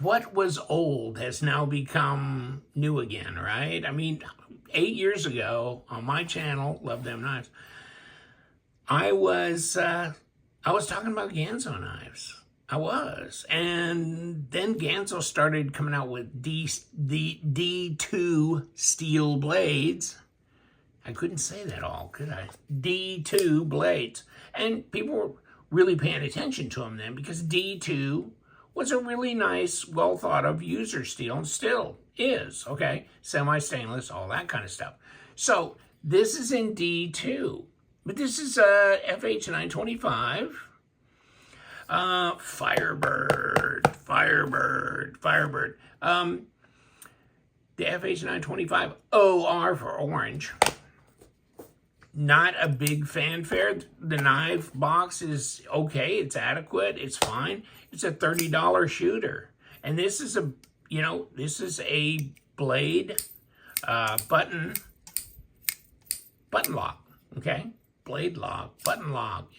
what was old has now become new again, right? I mean, 8 years ago on my channel, Love Them Knives, I was talking about Ganzo knives. I was. And then Ganzo started coming out with the D2 steel blades. I couldn't say that all, could I? D2 blades. And people were really paying attention to them then because D2 was a really nice, well thought of user steel and still is, okay? Semi-stainless, all that kind of stuff. So this is in D2, but this is a FH925. Firebird. The FH925 OR for orange. Not a big fanfare. The knife box is okay. It's adequate. It's fine. It's a $30 shooter. And this is a, this is a blade button lock, okay? Blade lock, button lock.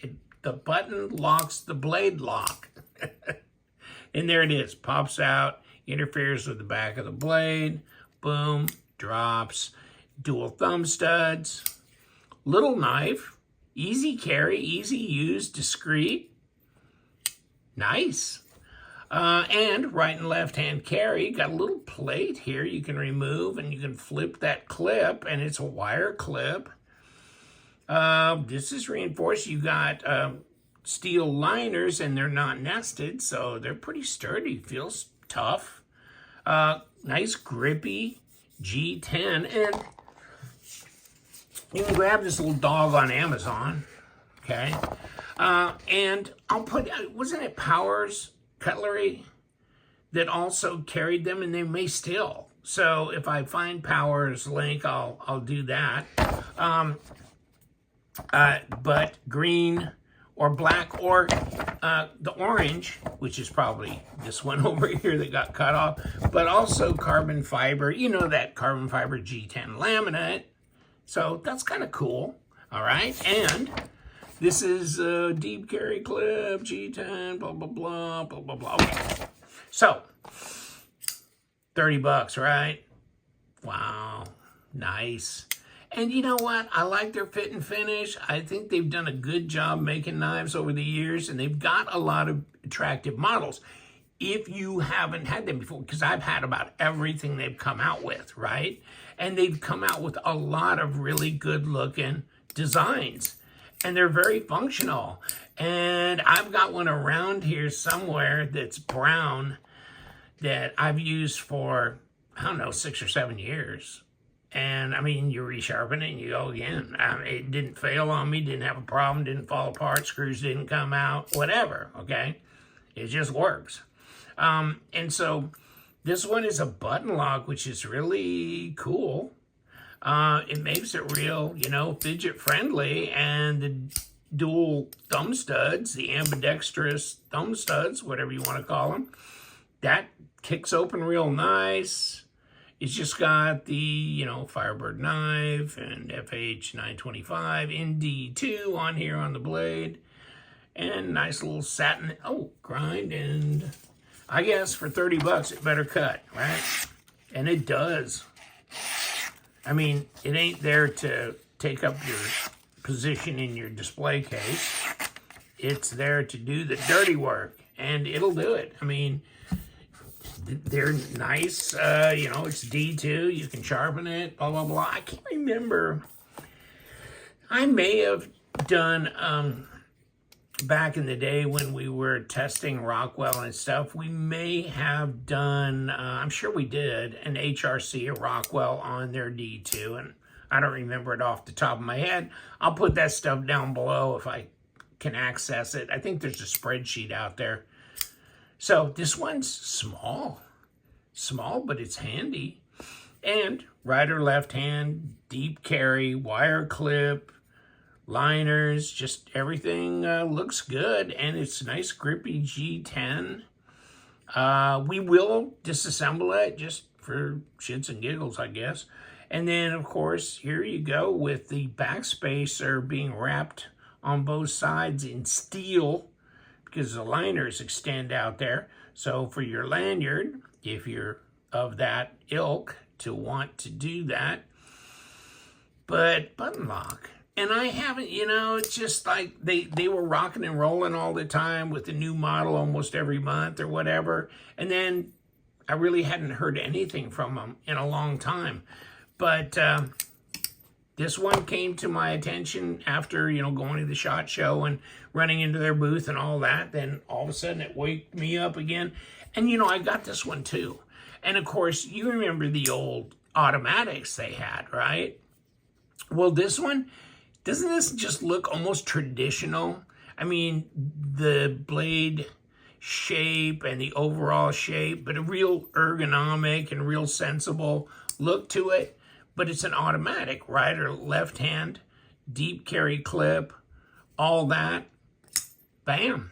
The button locks the blade lock. And there it is. Pops out, interferes with the back of the blade. Boom, drops. Dual thumb studs. Little knife. Easy carry, easy use, discreet. Nice. And right and left hand carry. Got a little plate here you can remove and you can flip that clip, and it's a wire clip. This is reinforced. You got steel liners, and they're not nested, so they're pretty sturdy. Feels tough. Nice grippy G10, and you can grab this little dog on Amazon, okay? And I'll put, wasn't it Powers Cutlery that also carried them, and they may still. So if I find Powers link, I'll do that. But green or black or the orange, which is probably this one over here that got cut off, but also carbon fiber, that carbon fiber G10 laminate. So that's kind of cool, all right? And this is a deep carry clip, G10, blah, blah, blah, blah, blah, blah. Okay. So, $30, right? Wow, nice. And you know what? I like their fit and finish. I think they've done a good job making knives over the years, and they've got a lot of attractive models. If you haven't had them before, because I've had about everything they've come out with, right? And they've come out with a lot of really good-looking designs, and they're very functional. And I've got one around here somewhere that's brown that I've used for, I don't know, 6 or 7 years. And, I mean, you resharpen it and you go again. It didn't fail on me, didn't have a problem, didn't fall apart, screws didn't come out, whatever, okay? It just works. And so this one is a button lock, which is really cool. It makes it real, fidget friendly, and the dual thumb studs, the ambidextrous thumb studs, whatever you want to call them, that kicks open real nice. It's just got the, Firebird knife and FH925 in D2 on here on the blade, and nice little satin, grind, and I guess for $30 it better cut, right? And it does. I mean, it ain't there to take up your position in your display case. It's there to do the dirty work, and it'll do it. I mean, they're nice. It's D2. You can sharpen it, blah, blah, blah. I can't remember. I may have done, back in the day when we were testing Rockwell and stuff, we may have done, I'm sure we did, an HRC, a Rockwell on their D2, and I don't remember it off the top of my head. I'll put that stuff down below if I can access it. I think there's a spreadsheet out there. So this one's small, but it's handy. And right or left hand, deep carry, wire clip, liners, just everything looks good, and it's nice grippy G10. We will disassemble it just for shits and giggles, I guess. And then, of course, here you go with the backspacer being wrapped on both sides in steel because the liners extend out there. So for your lanyard, if you're of that ilk to want to do that, but button lock. And I haven't, you know, it's just like they were rocking and rolling all the time with the new model almost every month or whatever. And then I really hadn't heard anything from them in a long time. But this one came to my attention after, you know, going to the SHOT Show and running into their booth and all that. Then all of a sudden it waked me up again. And, you know, I got this one too. And of course, you remember the old automatics they had, right? Well, this one, doesn't this just look almost traditional? I mean, the blade shape and the overall shape, but a real ergonomic and real sensible look to it. But it's an automatic, right or left hand, deep carry clip, all that. Bam.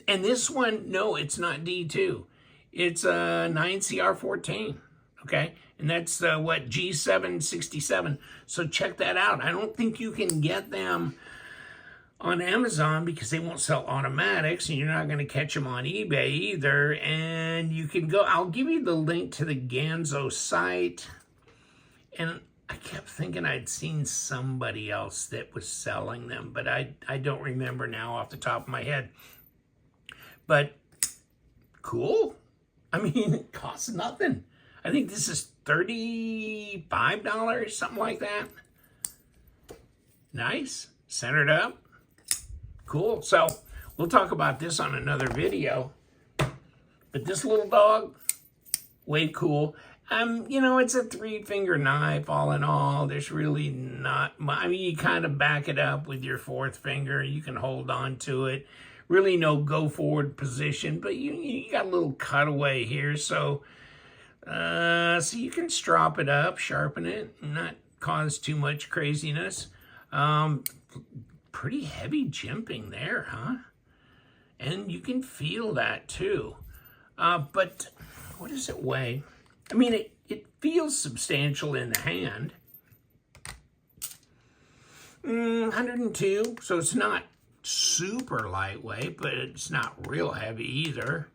And this one, no, it's not D2. It's a 9CR14, okay? And that's what, G767. So check that out. I don't think you can get them on Amazon because they won't sell automatics, and you're not going to catch them on eBay either. And you can go, I'll give you the link to the Ganzo site. And I kept thinking I'd seen somebody else that was selling them, but I don't remember now off the top of my head. But cool. I mean, it costs nothing. I think this is $35, something like that. Nice. Centered up. Cool. So we'll talk about this on another video. But this little dog, way cool. You know, it's a 3-finger knife all in all. There's really not, I mean, you kind of back it up with your 4th finger. You can hold on to it. Really no go forward position, but you got a little cutaway here. So you can strop it up, sharpen it, and not cause too much craziness. Pretty heavy jimping there, huh? And you can feel that too. But what does it weigh? I mean, it feels substantial in the hand. 102, so it's not super lightweight, but it's not real heavy either.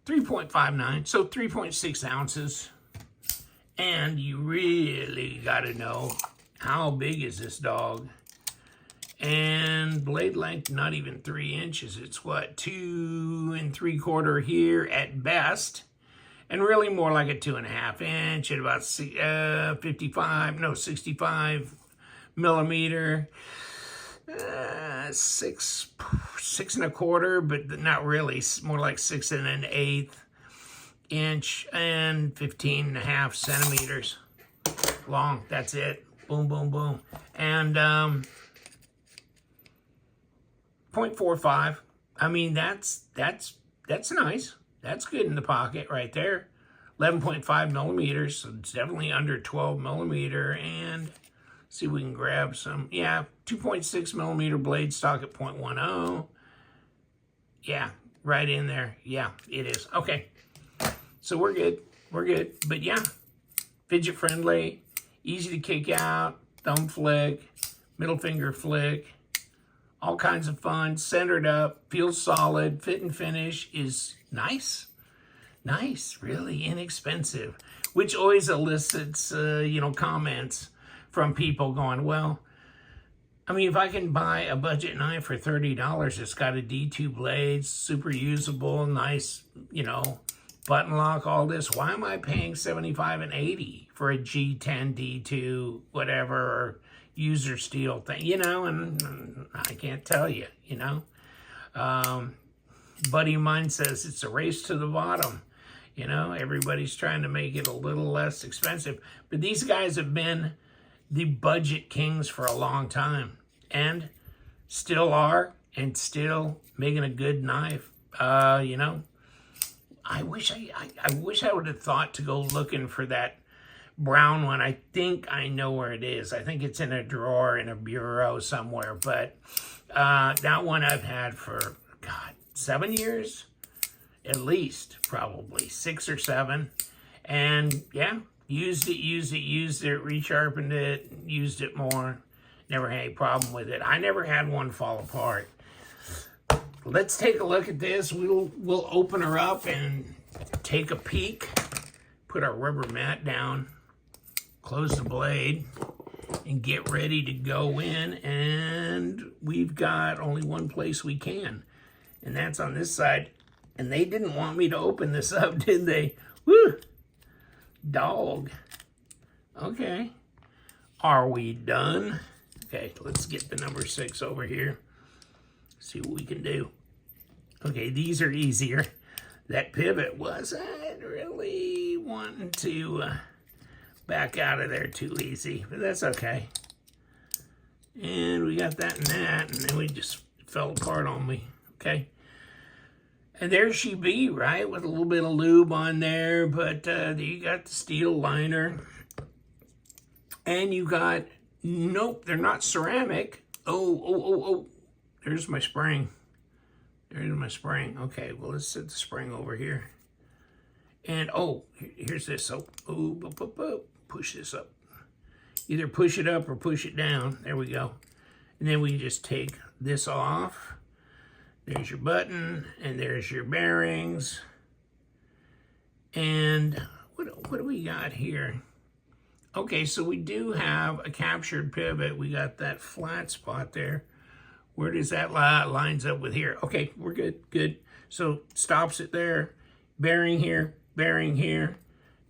3.59, so 3.6 ounces. And you really got to know how big is this dog. And blade length, not even 3 inches. It's what, 2 3/4 here at best. And really more like a 2.5 inch at about 65 millimeter. 6 1/4, but not really, more like 6 1/8 inch and 15.5 centimeters long. That's it. Boom, boom, boom. And 0.45. I mean, that's nice. That's good in the pocket right there. 11.5 millimeters, so it's definitely under 12 millimeter. And see if we can grab some. Yeah, 2.6 millimeter blade stock at 0.10. Yeah, right in there. Yeah, it is. Okay, so we're good. We're good. But yeah, fidget friendly, easy to kick out, thumb flick, middle finger flick, all kinds of fun, centered up, feels solid, fit and finish is nice. Nice, really inexpensive, which always elicits, comments from people going, well, I mean, if I can buy a budget knife for $30, it's got a D2 blade, super usable, nice, button lock, all this. Why am I paying $75 and $80 for a G10 D2, whatever, or user steel thing, and I can't tell you, buddy of mine says it's a race to the bottom. Everybody's trying to make it a little less expensive. But these guys have been the budget kings for a long time and still are, and still making a good knife. I wish I would have thought to go looking for that brown one. I think I know where it is. I think it's in a drawer in a bureau somewhere. But that one I've had for, 7 years? At least, probably 6 or 7. And yeah, used it, resharpened it, used it more. Never had any problem with it. I never had one fall apart. let's take a look at this. We'll open her up and take a peek. Put our rubber mat down, close the blade, and get ready to go in. And we've got only one place we can, and that's on this side. And they didn't want me to open this up, did they? Woo! Dog. Okay. Are we done? Okay, let's get the number 6 over here. See what we can do. Okay, these are easier. That pivot wasn't really wanting to back out of there too easy, but that's okay. And we got that and that, and then we just fell apart on me, okay? And there she be, right, with a little bit of lube on there, but you got the steel liner. And you got, nope, they're not ceramic. Oh, there's my spring. There's my spring. Okay, well, let's set the spring over here. And, oh, here's this. So, push this up. Either push it up or push it down. There we go. And then we just take this off. There's your button, and there's your bearings. And what do we got here? Okay, so we do have a captured pivot. We got that flat spot there. Where does that lines up with here? Okay, we're good. So stops it there. Bearing here,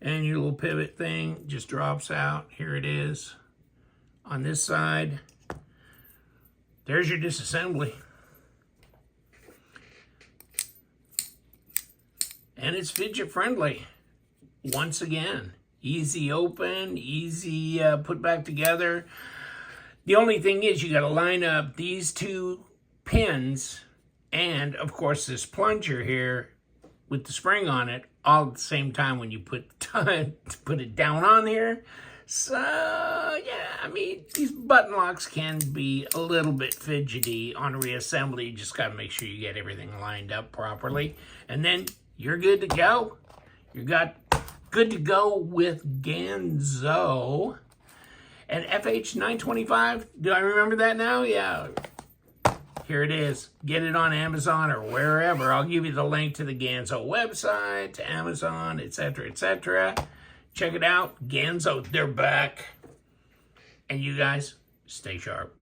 and your little pivot thing just drops out. Here it is. On this side, there's your disassembly. And it's fidget friendly. Once again, easy open, easy put back together. The only thing is you got to line up these 2 pins and, of course, this plunger here with the spring on it all at the same time when you put it down on here. So, yeah, I mean, these button locks can be a little bit fidgety on reassembly. You just got to make sure you get everything lined up properly. And then you're good to go. You got good to go with Ganzo and FH925. Do I remember that now? Yeah. Here it is. Get it on Amazon or wherever. I'll give you the link to the Ganzo website, to Amazon, etc., etc. Check it out. Ganzo, they're back. And you guys, stay sharp.